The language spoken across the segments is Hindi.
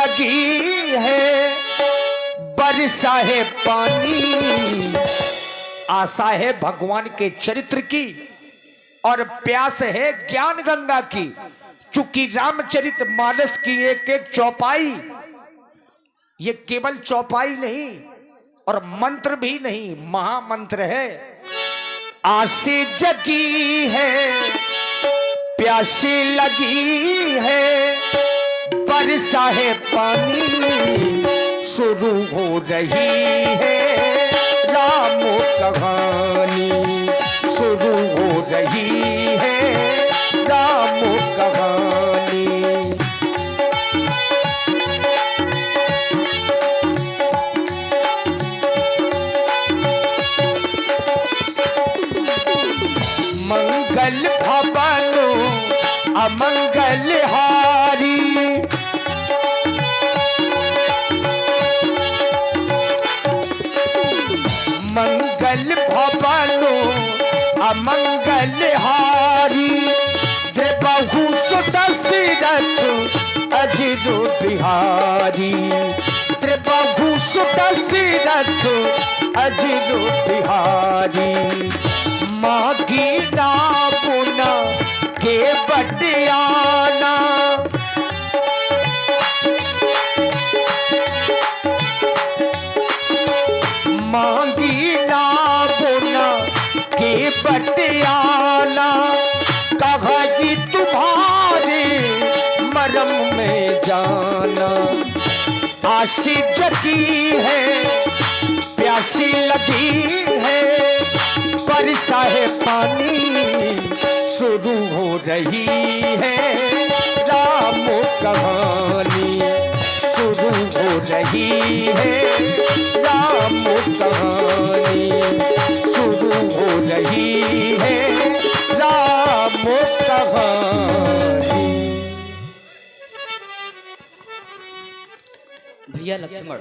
लगी है, बरसा है पानी। आशा है भगवान के चरित्र की और प्यास है ज्ञान गंगा की। चूंकि रामचरित मानस की एक एक चौपाई, ये केवल चौपाई नहीं और मंत्र भी नहीं, महामंत्र है। आसे जगी है, प्यासी लगी है, बरसा है पानी। शुरू हो रही है राम कहानी, शुरू हो रही है राम कहानी। मंगल भवन अमंगल हारी, मंगल भवन अमंगल हारी। बहु सुत सिरथ अजिरो बिहारी, बहु सुत सिरथ अजिरो बिहारी। मागी ना पुना के बटियाना, मांगी ना पुना के बटियाना। कहा कि तुम्हारे मरम में जाना। आशी जगी है, प्यासी लगी है, बरसा है पानी। शुरू हो रही है राम कहानी, शुरू हो रही है राम कहानी, शुरू हो रही है राम कहानी। भैया लक्ष्मण,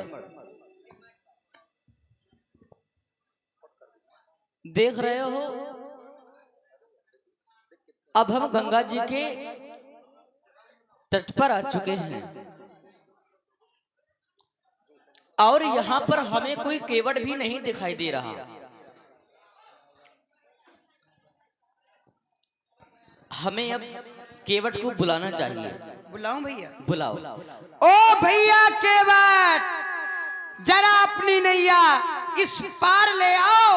देख रहे हो अब हम गंगा जी के तट पर आ चुके हैं और यहां पर हमें कोई केवट भी नहीं दिखाई दे रहा। हमें अब केवट को बुलाना चाहिए। बुलाऊं भैया? बुलाओ। ओ भैया केवट, जरा अपनी नैया इस पार ले आओ,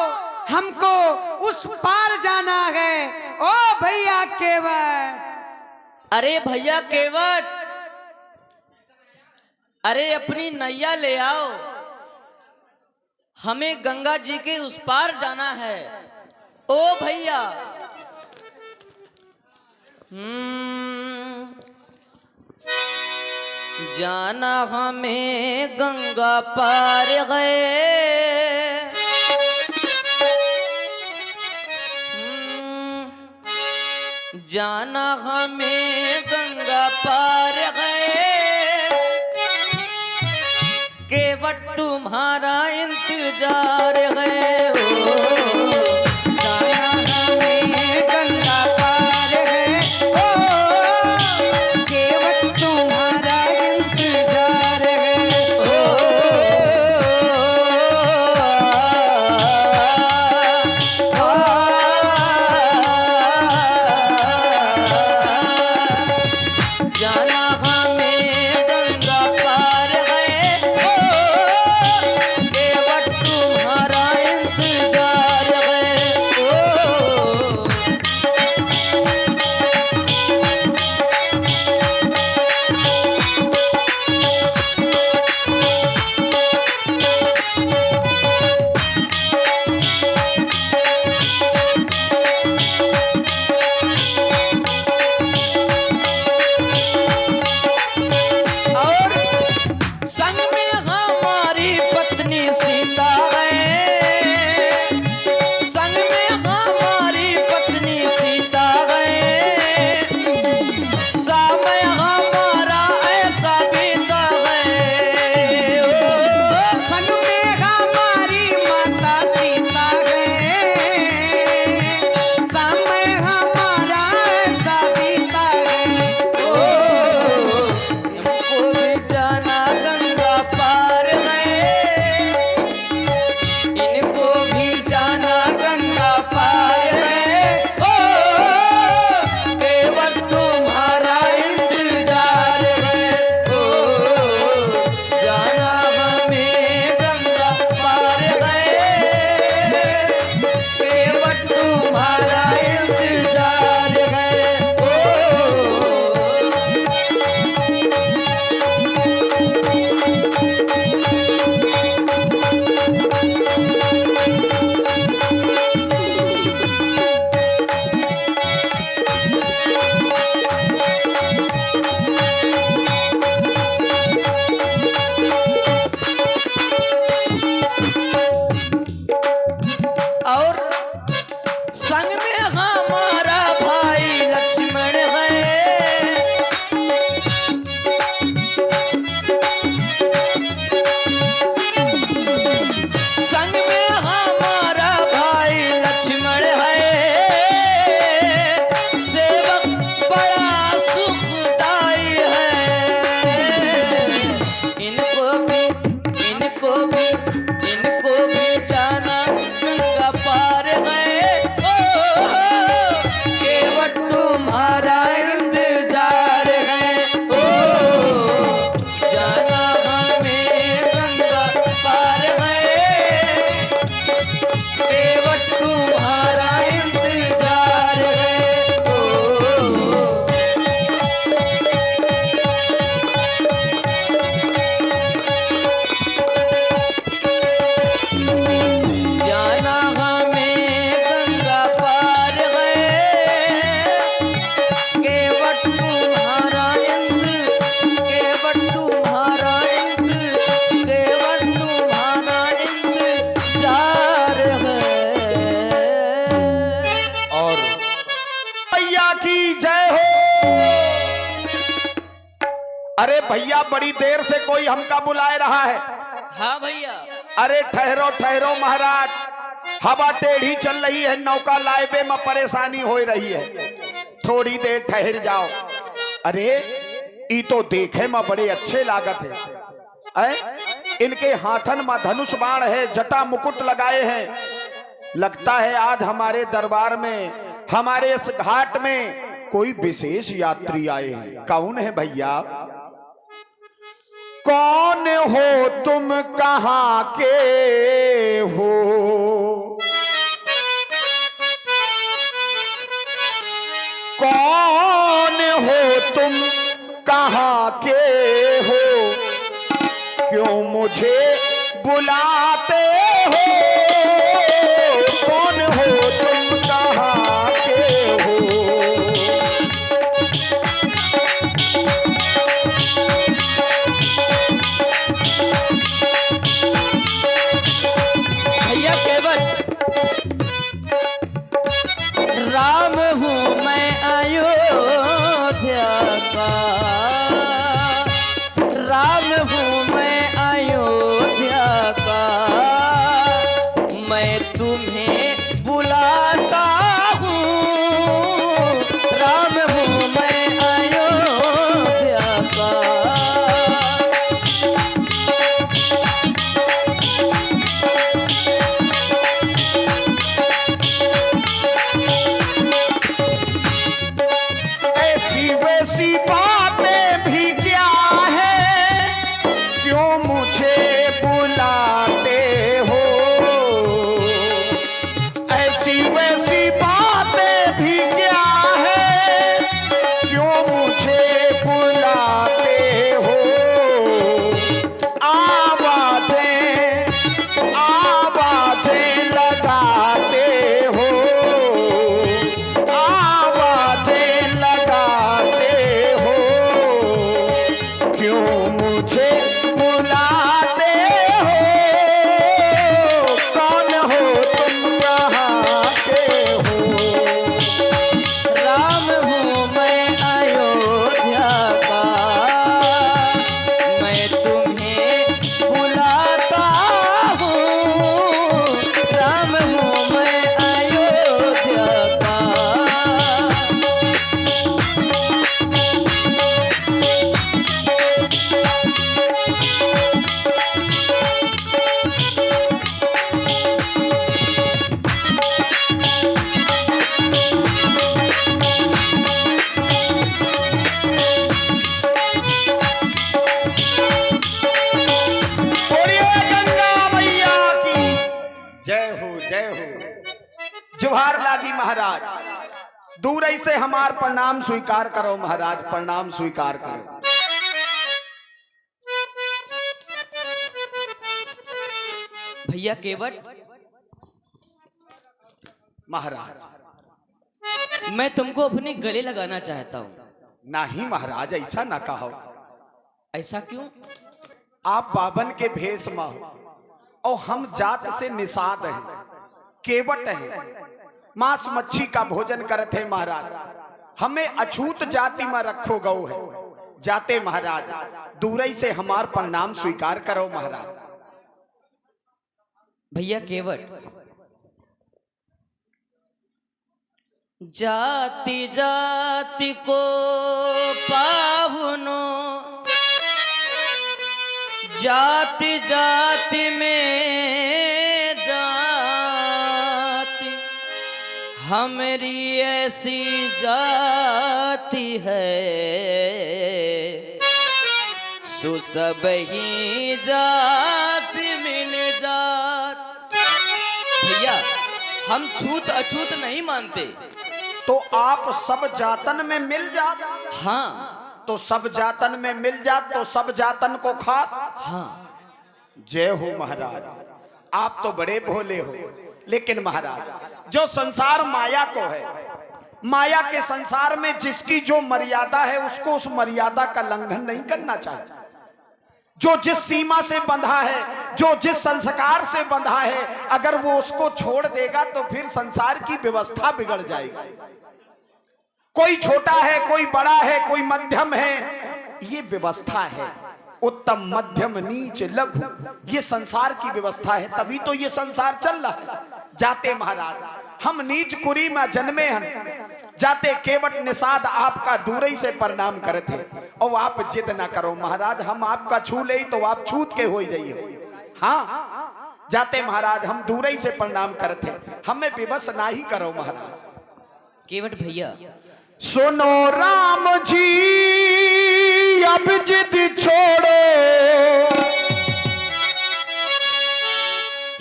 हमको उस पार जाना है। ओ भैया केवट। अरे भैया केवट, अरे अपनी नैया ले आओ, हमें गंगा जी के उस पार जाना है। ओ भैया। जाना हमें गंगा पार गए, जाना हमें गंगा पार गए। केवट तुम्हारा इंतजार है। जाना हमें गंगा पार है, ओ केवट तुम्हारा इंतजार है। जाना हमें गंगा पार गए, केवट तुम्हारा इंतजार भैया बड़ी देर से कोई हमका बुलाए रहा है। हाँ भैया। अरे ठहरो ठहरो महाराज, हवा टेढ़ी चल रही है, नौका लाइबे में परेशानी हो रही है, थोड़ी देर ठहर जाओ। अरे ई तो देखे में बड़े अच्छे लागत है। इनके हाथन में धनुष बाण है, जटा मुकुट लगाए हैं। लगता है आज हमारे दरबार में, हमारे इस घाट में कोई विशेष यात्री आए हैं। कौन है भैया? कौन हो तुम, कहां के हो? कौन हो तुम, कहां के हो? क्यों मुझे बुलाते हो? कौन हो तुम, कहां के हो? भैया केवट, राम हूँ मैं अयोध्या का, राम हूँ मैं अयोध्या का, मैं तुम्हें बुलाता हूँ। राम हूँ मैं अयोध्या का। ऐसी वैसी बातें भी क्या है, क्यों मुझे बुलाते हो? ऐसी वैसी बातें भी क्या है, क्यों मुझे बुलाते हो? आवाजें आवाजें लगाते हो, आवाजें लगाते हो, क्यों मुझे बुलाते हो? कौन हो तुम, कहां के हो? राम हूँ मैं अयोध्या का, मैं तुम्हें बुलाता हूँ। राम हूँ मैं अयोध्या का। बोलिए गंगा मैया की जय हो, जय हो। जुहार लागी महाराज, दूर से हमार प्रणाम स्वीकार करो महाराज, प्रणाम स्वीकार करो। भैया केवट, महाराज मैं तुमको अपने गले लगाना चाहता हूँ। नहीं महाराज, ऐसा ना कहो। ऐसा क्यों? आप बावन के भेष में हो और हम जात से निषाद हैं, केवट हैं, मांस मच्छी का भोजन करते हैं महाराज। हमें अछूत जाति में रखो गौ है। जाते महाराज, दूरई से हमार प्रणाम स्वीकार करो महाराज। भैया केवट, जाति जाति को पावनो, जाति जाति में जाति, हमारी ऐसी जाति है, सो सब ही जाति मिल जात। भैया हम छूत अछूत नहीं मानते। तो आप सब जातन में मिल जात? हाँ। तो सब जातन में मिल जात तो सब जातन को खात? हाँ। जय हो महाराज, आप तो बड़े भोले हो। लेकिन महाराज, जो संसार माया को है, माया के संसार में जिसकी जो मर्यादा है उसको उस मर्यादा का लंघन नहीं करना चाहिए। जो जिस सीमा से बंधा है, जो जिस संस्कार से बंधा है, अगर वो उसको छोड़ देगा तो फिर संसार की व्यवस्था बिगड़ जाएगी। कोई छोटा है, कोई बड़ा है, कोई मध्यम है, ये व्यवस्था है, उत्तम मध्यम नीच लघु, ये संसार की व्यवस्था है, तभी तो ये संसार चल रहा है। जाते महाराज हम नीच कुरी में जन्मे हैं, जाते केवट निषाद आपका दूर ही से प्रणाम करते, और आप जिद ना करो महाराज, हम आपका छू ले तो आप छूत के हो जाइए। हाँ जाते महाराज हम दूर ही से प्रणाम करते, हमें विवश ना ही करो महाराज। केवट भैया सुनो राम जी अब जिद छोड़ो,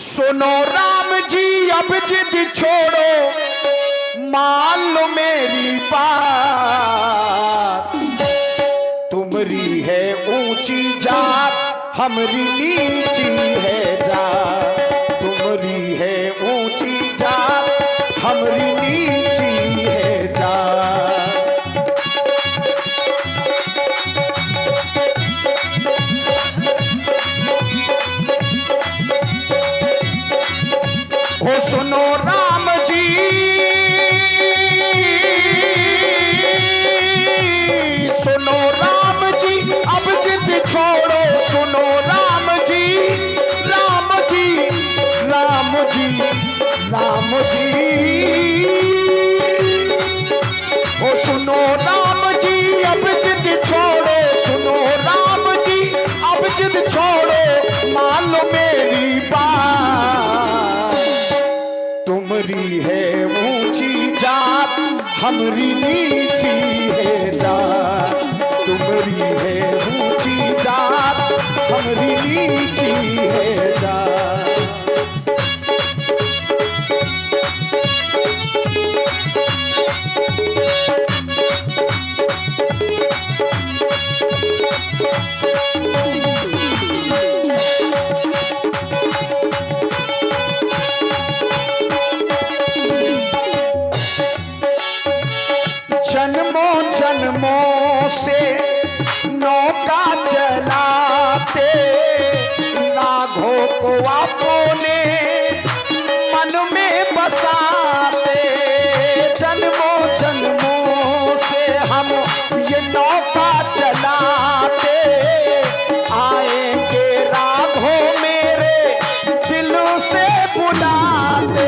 सुनो राम जी अब जिद छोड़ो, मान लो मेरी बात, तुमरी है ऊंची जात हमरी नीची है जात, तुमरी है ऊंची जात हमरी नीची है जात। ओ सुनो राम जी, सुनो राम जी अब जिद छोड़ो, सुनो राम जी, राम जी, राम जी, राम जी, ओ सुनो राम जी अब जिद छोड़ो, सुनो राम जी अब जिद छोड़ो, मान लो मेरी बात, तुमरी है ऊंची जात हमरी नीची है जात, तुमरी है ऊंची जात हमरी नीची है जात। जन्मों जन्मों से नौका चलाते, राघों को अपने मन में बसाते, जन्मों जन्मों से हम ये नौका चलाते, आएंगे राघों मेरे दिल से बुलाते।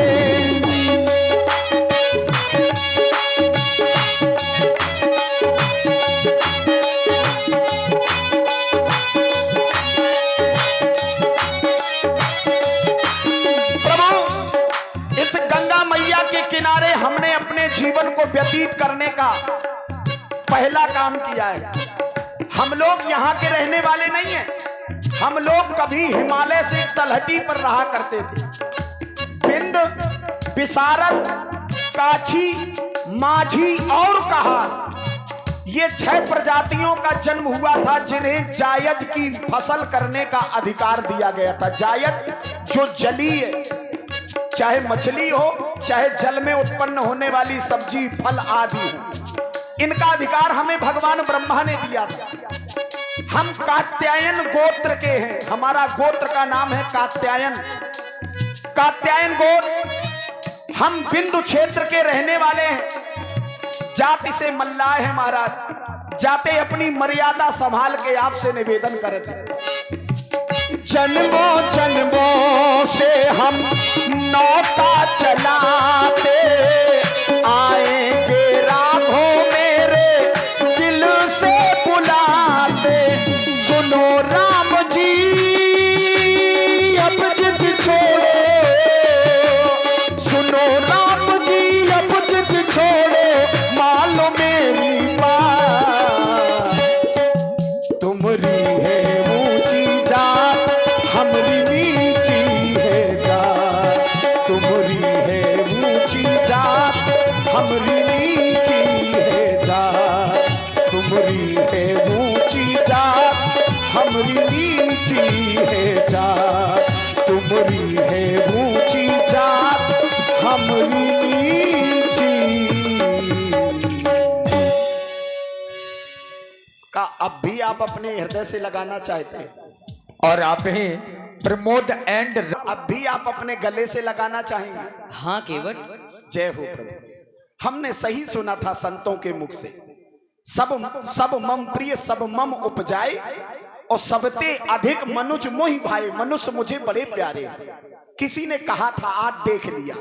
किनारे हमने अपने जीवन को व्यतीत करने का पहला काम किया है। हम लोग यहाँ के रहने वाले नहीं हैं, हम लोग कभी हिमालय से तलहटी पर रहा करते थे। बिंद, विशारद, काछी, माझी और कहार, ये 6 प्रजातियों का जन्म हुआ था जिन्हें जायज की फसल करने का अधिकार दिया गया था। जायज जो जलीय, चाहे मछली हो चाहे जल में उत्पन्न होने वाली सब्जी फल आदि हो, इनका अधिकार हमें भगवान ब्रह्मा ने दिया था। हम कात्यायन गोत्र के हैं, हमारा गोत्र का नाम है कात्यायन, कात्यायन गोत्र। हम बिंदु क्षेत्र के रहने वाले हैं, जाति से मल्लाह है महाराज। जाते अपनी मर्यादा संभाल के आपसे निवेदन करते, जन्मों जन्मों से हम नौका चलाते, आएंगे राघों मेरे दिल से बुलाते, सुनो राम जी अब जिद छोड़ो, सुनो राम जी अब जिद छोड़ो, मान लो मेरी बात, तुमरी है ऊंची जात हमरी नीची है जात, तुमरी है ऊंची जात हमरी नीची है जात, तुमरी है ऊंची जात हमरी नीची है जात, तुमरी है ऊंची जात हमरी नीची। का अब भी आप अपने हृदय से लगाना चाहते हैं? और आप ही प्रमोद एंड अब भी आप अपने गले से लगाना चाहेंगे? हाँ केवट। जय हो प्रभु। हमने सही सुना था संतों के मुख से, सब मम प्रिय सब मम उपजाए, और सबते अधिक मनुज मोहि भाई, मनुष्य मुझे बड़े प्यारे। किसी ने कहा था, आज देख लिया।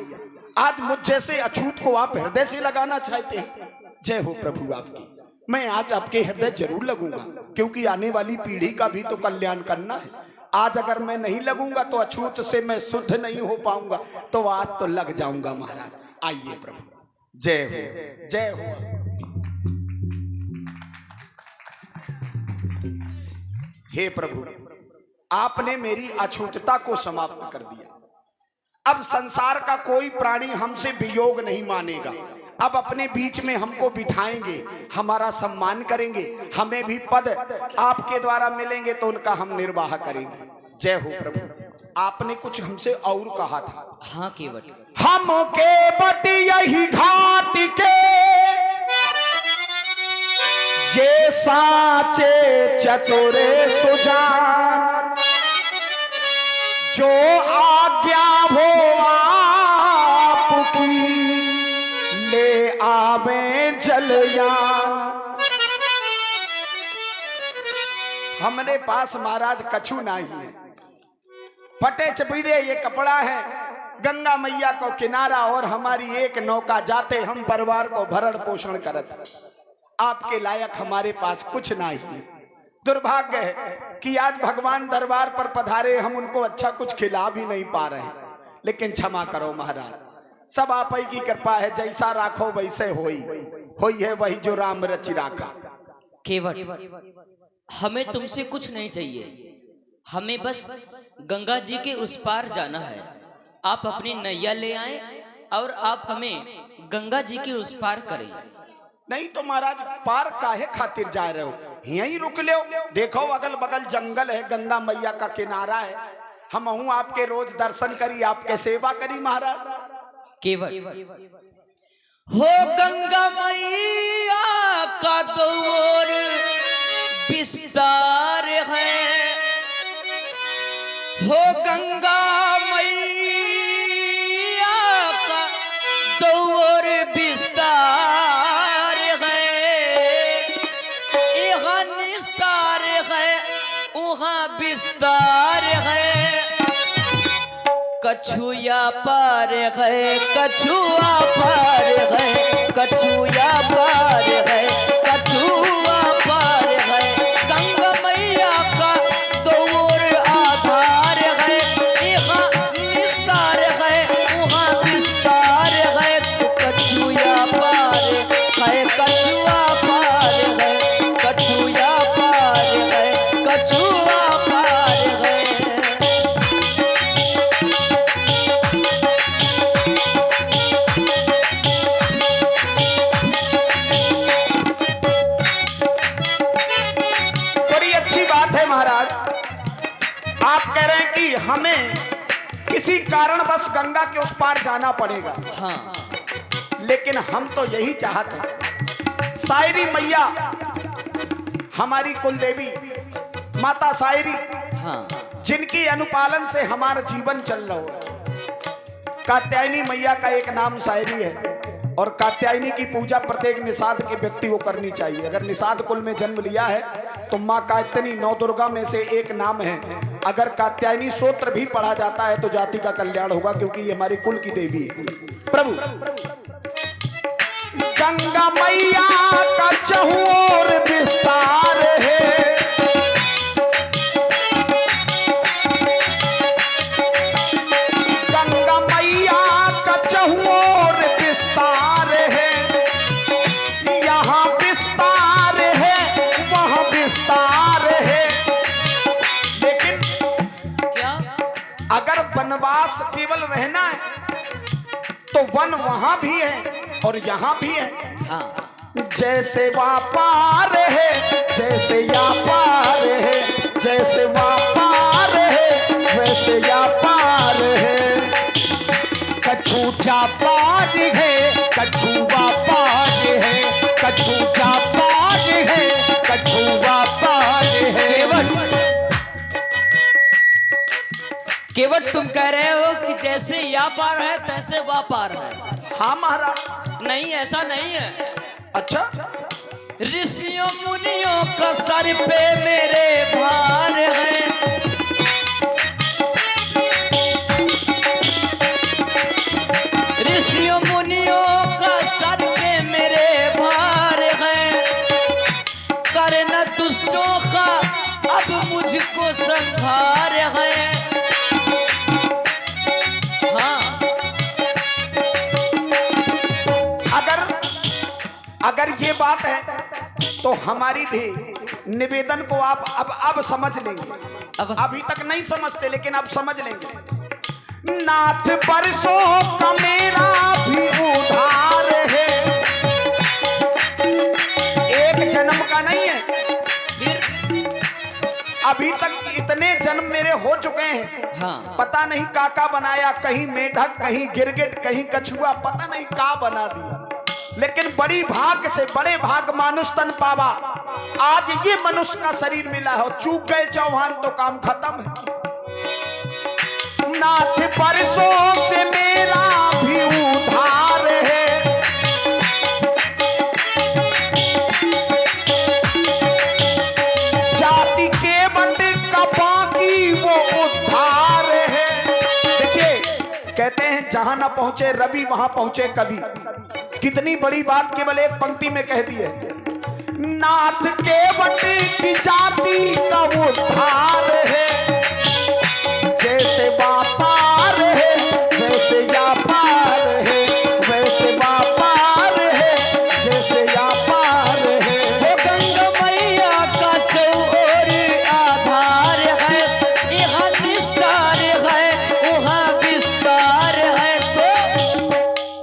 आज मुझ जैसे अछूत को आप हृदय से लगाना चाहते हैं। जय हो प्रभु आपकी। मैं आज आपके हृदय जरूर लगूंगा, क्योंकि आने वाली पीढ़ी का भी तो कल्याण करना है। आज अगर मैं नहीं लगूंगा तो अछूत से मैं शुद्ध नहीं हो पाऊंगा, तो आज तो लग जाऊंगा महाराज। आइए प्रभु, जय हो जय हो। हे प्रभु, आपने मेरी अछूतता को समाप्त कर दिया। अब संसार का कोई प्राणी हमसे वियोग नहीं मानेगा। अब अपने बीच में हमको बिठाएंगे, हमारा सम्मान करेंगे, हमें भी पद आपके द्वारा मिलेंगे तो उनका हम निर्वाह करेंगे। जय हो प्रभु। आपने कुछ हमसे और कहा था। हाँ केवट, हम केवट यही घाट के ये साचे चतुरे सुजान, जो आज्ञा हो आपकी ले आवे जलयान। हमरे पास महाराज कछु नहीं है, फटे चपीड़े ये कपड़ा है, गंगा मैया को किनारा और हमारी एक नौका, जाते हम परिवार को भरण पोषण करत। आपके लायक हमारे पास कुछ नहीं है। दुर्भाग्य है कि आज भगवान दरबार पर पधारे, हम उनको अच्छा कुछ खिला भी नहीं पा रहे। लेकिन क्षमा करो महाराज, सब आप ही की कृपा है। जैसा राखो वैसे होई है वही जो राम रचि राखा। केवट, हमें तुमसे कुछ नहीं चाहिए, हमें बस गंगा जी के उस पार जाना है। आप अपनी नैया ले आए और आप हमें गंगा जी के उस पार करें। नहीं तो महाराज पार काहे खातिर जा रहे हो, यहीं रुक लो। देखो अगल बगल जंगल है, गंगा मैया का किनारा है, हम हूँ आपके रोज दर्शन करी, आपके सेवा करी महाराज। केवट, हो गंगा मैया का दौर विस्तार है, हो गंगा मैया का दौर विस्तार है, यहाँ निस्तार है वहाँ विस्तार है, कछुआ पार है कछुआ पार है, कछुआ पार है कछुआ पार है, गंगा मैया का दौर आधार है, यहाँ निस्तार है वहाँ विस्तार है, तो कछुआ पार है कछुआ पार है, कछुआ पार है कछुआ पार है। आप कह रहे हैं कि हमें किसी कारणवश गंगा के उस पार जाना पड़ेगा। हाँ, लेकिन हम तो यही चाहते हैं, सायरी मैया हमारी कुलदेवी माता सायरी, हाँ, जिनकी अनुपालन से हमारा जीवन चल रहा हो। कात्यायनी मैया का एक नाम सायरी है, और कात्यायनी की पूजा प्रत्येक निषाद के व्यक्ति को करनी चाहिए। अगर निषाद कुल में जन्म लिया है तो माँ कात्यायनी नौ दुर्गा में से एक नाम है। अगर कात्यायनी स्तोत्र भी पढ़ा जाता है तो जाति का कल्याण होगा, क्योंकि ये हमारे कुल की देवी है। प्रभु गंगा मैया का चहुओर विस्तार है, गंगा मैया का चहुओर विस्तार है, यहाँ विस्तार है वहाँ विस्तार है। लेकिन क्या अगर वनवास केवल रहना है तो वन वहां भी है और यहाँ भी है। हाँ, जैसे वहाँ पार है जैसे यहाँ पार है, जैसे वहाँ पार है वैसे यहाँ पार है। कछुआ पार है कछुआ पार है, कछुआ पार है कछुआ पार है। केवट तुम कह रहे हो कि जैसे या पार है तैसे वह पार है। हाँ महाराज। नहीं, ऐसा नहीं है। अच्छा, ऋषियों मुनियों का सर पे मेरे भार है। ऋषियों मुनियों का सर पे मेरे भार है। करना दुष्टों का अब मुझको संभार है। हाँ, अगर ये बात है तो हमारी भी निवेदन को आप अब समझ लेंगे। अभी तक नहीं समझते लेकिन अब समझ लेंगे। नाथ परसों का मेरा भी उधार है, एक जन्म का नहीं है। अभी तक इतने जन्म मेरे हो चुके हैं। हाँ। पता नहीं काका बनाया, कहीं मेढक, कहीं गिरगिट, कहीं कछुआ, पता नहीं का बना दिया। लेकिन बड़ी भाग से बड़े भाग मानुष तन पावा। आज ये मनुष्य का शरीर मिला है। चूक गए चौहान तो काम खत्म है। नाथ परसों से मेरा भी उधार है। जाति के बंदे का बाकी वो उद्धार है। देखिए कहते हैं जहां ना पहुंचे रवि वहां पहुंचे कवि। कितनी बड़ी बात केवल एक पंक्ति में कह दी है। नाथ के बंदे की जाति का उद्धार है। जैसे व्यापार है वैसे व्यापार है, वैसे व्यापार है जैसे व्यापार है। वो गंगा मैया का चौर आधार है। यहाँ विस्तार है वहाँ विस्तार है। तो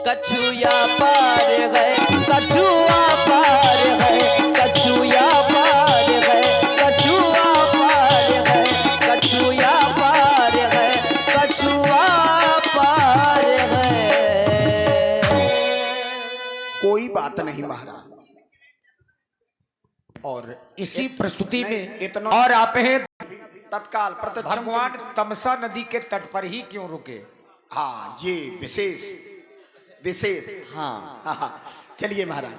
कछुआ पार है, कछुआ पार है, कछुआ पार है, कछुआ पार है, कछुआ पार है, कछुआ पार है। कोई बात नहीं महाराज। और इसी प्रस्तुति में इतना और आप हैं तत्काल प्रत्यक्ष भगवान तमसा नदी के तट पर ही क्यों रुके? हाँ, ये विशेष विशेष। हाँ, हाँ, चलिए महाराज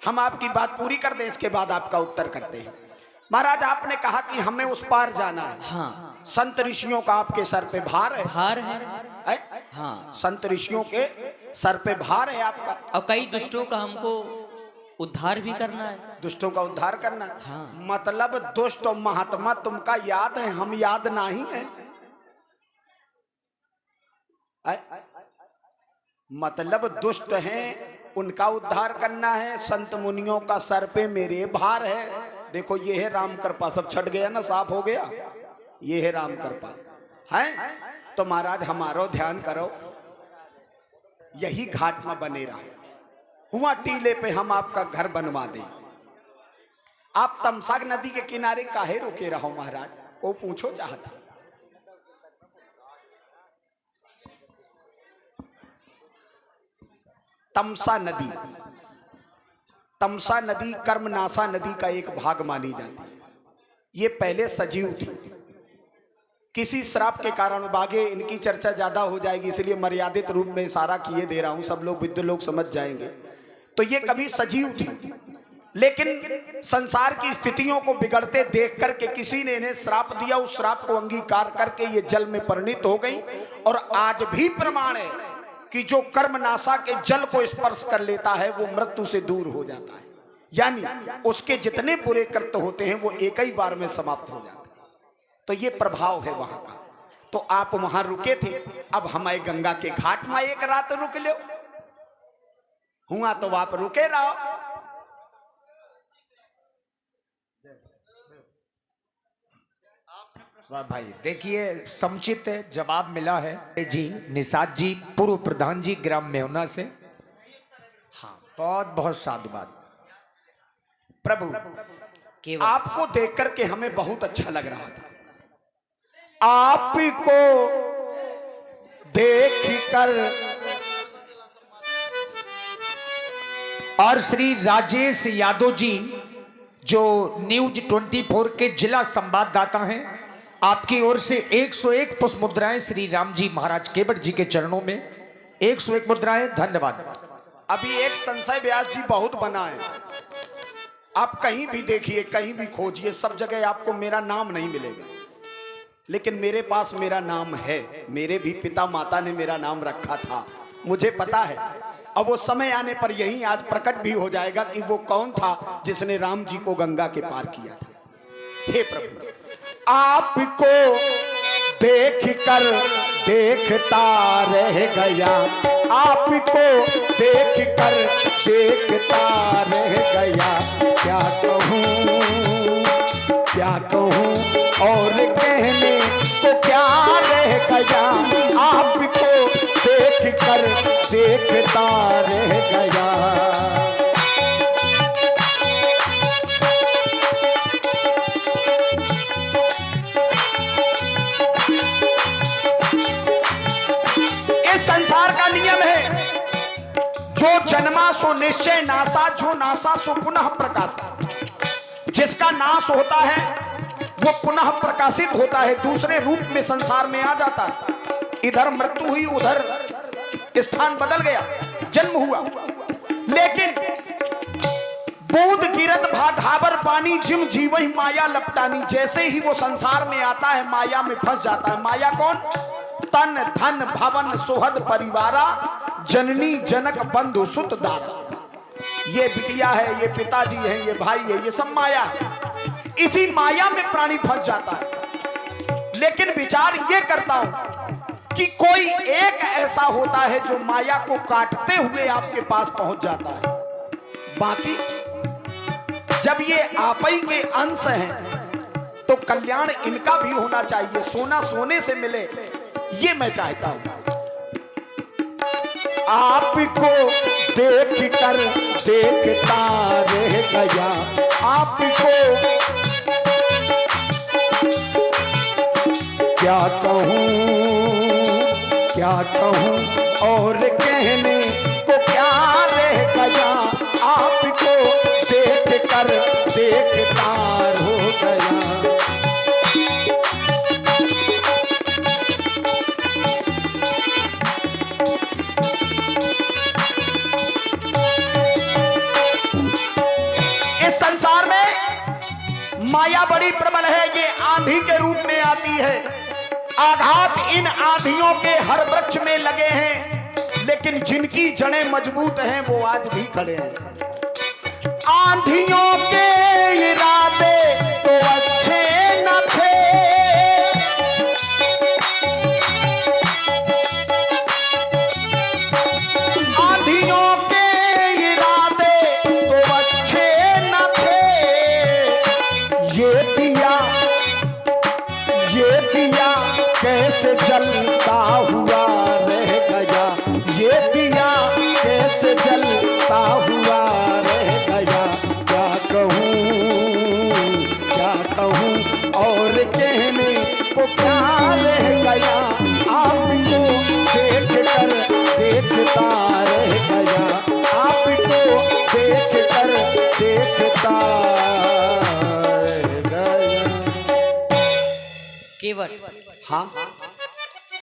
हम आपकी बात पूरी कर दें, इसके बाद आपका उत्तर करते हैं। महाराज आपने कहा कि हमें उस पार जाना है। हाँ, संत ऋषियों का आपके सर पे भार है, भार है। है? हाँ, संत ऋषियों के सर पे भार है आपका। और कई दुष्टों का हमको उद्धार भी करना है। दुष्टों का उद्धार करना। हाँ। मतलब दुष्ट और महात्मा तुमका याद है, हम याद नहीं है। मतलब दुष्ट हैं उनका उद्धार करना है। संत मुनियों का सर पे मेरे भार है। देखो ये है राम कृपा, सब छट गया ना, साफ हो गया। ये है राम कृपा है। तो महाराज हमारो ध्यान करो, यही घाट में बने रहो। हुआ टीले पे हम आपका घर बनवा दें। आप तमसा नदी के किनारे काहे रुके रहो महाराज, वो पूछो चाहते। तमसा नदी, तमसा नदी कर्मनाशा नदी का एक भाग मानी जाती है। ये पहले सजीव थी, किसी श्राप के कारण बागे इनकी चर्चा ज्यादा हो जाएगी इसलिए मर्यादित रूप में इशारा किए दे रहा हूं, सब लोग विद्वान लोग समझ जाएंगे। तो ये कभी सजीव थी, लेकिन संसार की स्थितियों को बिगड़ते देख करके किसी ने इन्हें श्राप दिया। उस श्राप को अंगीकार करके ये जल में परिणित हो गई। और आज भी प्रमाण है कि जो कर्मनाशा के जल को स्पर्श कर लेता है वो मृत्यु से दूर हो जाता है। यानी उसके जितने बुरे कृत्य होते हैं वो एक ही बार में समाप्त हो जाते हैं। तो ये प्रभाव है वहां का। तो आप वहां रुके थे, अब हमारे गंगा के घाट में एक रात रुक लो। हुआ तो आप रुके रहो। वाह भाई, देखिए समुचित जवाब मिला है जी। निषाद जी, पूर्व प्रधान जी, ग्राम मेहुना से। हाँ, बहुत बहुत साधुवाद। प्रभु केवल आपको देख करके हमें बहुत अच्छा लग रहा था। आपको देख कर और श्री राजेश यादव जी जो न्यूज 24 के जिला संवाददाता हैं, आपकी ओर से 101 पुष्प मुद्राएं श्री राम जी महाराज केवट जी के चरणों में। 101 मुद्राएं, धन्यवाद। अभी एक संशय व्यास जी बहुत बना है। आप कहीं भी देखिए, कहीं भी खोजिए, सब जगह आपको मेरा नाम नहीं मिलेगा, लेकिन मेरे पास मेरा नाम है। मेरे भी पिता माता ने मेरा नाम रखा था, मुझे पता है। अब वो समय आने पर यही आज प्रकट भी हो जाएगा कि वो कौन था जिसने राम जी को गंगा के पार किया था। हे प्रभु, आपको देख कर देखता रह गया, आपको देख कर देखता रह गया। क्या कहूँ, क्या कहूँ और कहने को क्या रह गया। आपको देख कर देखता रह गया। संसार का नियम है, जो जन्मा सो निश्चय नासा, जो नासा सो पुनः प्रकाश। जिसका नाश होता है वो पुनः प्रकाशित होता है, दूसरे रूप में संसार में आ जाता है। इधर मृत्यु हुई, उधर स्थान बदल गया, जन्म हुआ। लेकिन बूंद गिरत भाघावर पानी, जिम जीवहि माया लपटानी। जैसे ही वो संसार में आता है माया में फंस जाता है। माया कौन? तन धन भवन सुहद परिवारा, जननी जनक बंधु सुत दारा। ये बिटिया है, ये पिताजी है, ये भाई है, ये सब माया है। इसी माया में प्राणी फंस जाता है। लेकिन विचार ये करता हूं कि कोई एक ऐसा होता है जो माया को काटते हुए आपके पास पहुंच जाता है। बाकी जब ये आप ही के अंश हैं तो कल्याण इनका भी होना चाहिए। सोना सोने से मिले, ये मैं चाहता हूं। आपको देख कर देखता रह गया, आपको क्या कहूं, क्या कहूं और कहने को क्या रह गया। आपको देख कर देखता हो गया। संसार में माया बड़ी प्रबल है, ये आंधी के रूप में आती है। आघात इन आंधियों के हर वृक्ष में लगे हैं, लेकिन जिनकी जड़ें मजबूत हैं वो आज भी खड़े हैं। आंधियों के इरादे तो अच्छे न थे, आंधियों के इरादे तो अच्छे न थे। ये दिया कैसे जलता हुआ रह गया, ये दिया कैसे जलता हुआ रह गया। क्या कहूँ, क्या कहूँ और कहने को क्या रह गया। आपको देख कर देखता रह गया, आपको देख कर देखता रह गया। केवल हाँ